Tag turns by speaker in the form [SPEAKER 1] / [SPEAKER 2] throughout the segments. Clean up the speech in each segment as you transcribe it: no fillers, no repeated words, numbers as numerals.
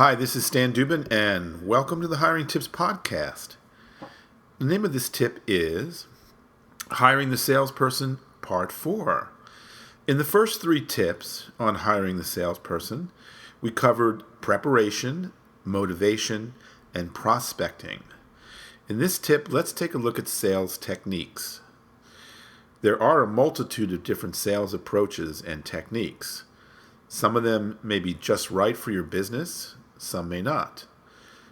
[SPEAKER 1] Hi, this is Stan Dubin, and welcome to the Hiring Tips Podcast. The name of this tip is Hiring the Salesperson, Part 4. In the first 3 tips on hiring the salesperson, we covered preparation, motivation, and prospecting. In this tip, let's take a look at sales techniques. There are a multitude of different sales approaches and techniques. Some of them may be just right for your business, some may not.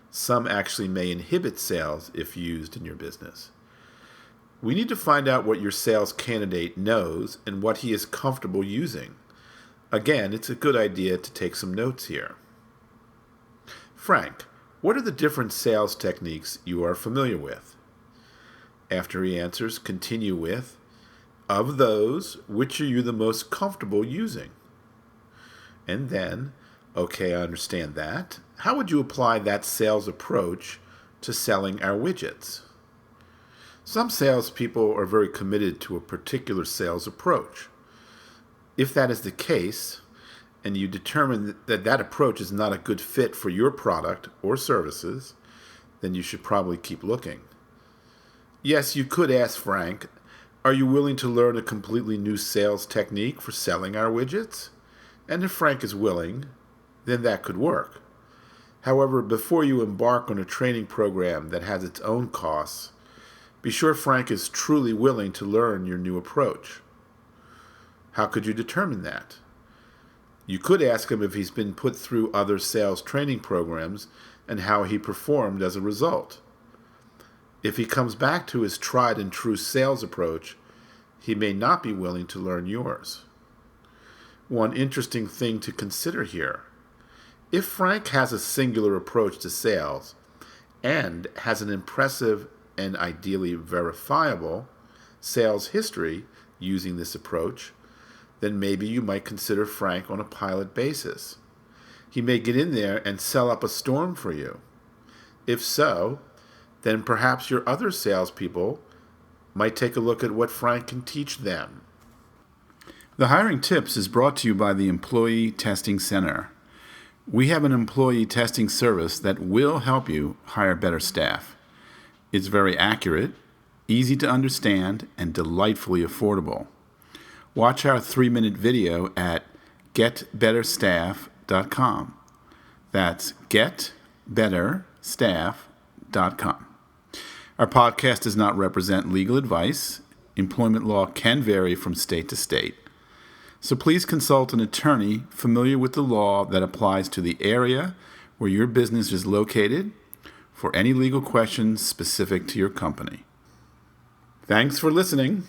[SPEAKER 1] Some actually may inhibit sales if used in your business. We need to find out what your sales candidate knows and what he is comfortable using. Again, it's a good idea to take some notes here. Frank, what are the different sales techniques you are familiar with? After he answers, continue with, of those, which are you the most comfortable using? And then, okay, I understand that. How would you apply that sales approach to selling our widgets? Some salespeople are very committed to a particular sales approach. If that is the case, and you determine that that approach is not a good fit for your product or services, then you should probably keep looking. Yes, you could ask Frank, are you willing to learn a completely new sales technique for selling our widgets? And if Frank is willing, then that could work. However, before you embark on a training program that has its own costs, be sure Frank is truly willing to learn your new approach. How could you determine that? You could ask him if he's been put through other sales training programs and how he performed as a result. If he comes back to his tried and true sales approach, he may not be willing to learn yours. One interesting thing to consider here. If Frank has a singular approach to sales and has an impressive and ideally verifiable sales history using this approach, then maybe you might consider Frank on a pilot basis. He may get in there and sell up a storm for you. If so, then perhaps your other salespeople might take a look at what Frank can teach them. The Hiring Tips is brought to you by the Employee Testing Center. We have an employee testing service that will help you hire better staff. It's very accurate, easy to understand, and delightfully affordable. Watch our 3-minute video at getbetterstaff.com. That's getbetterstaff.com. Our podcast does not represent legal advice. Employment law can vary from state to state. So please consult an attorney familiar with the law that applies to the area where your business is located for any legal questions specific to your company. Thanks for listening.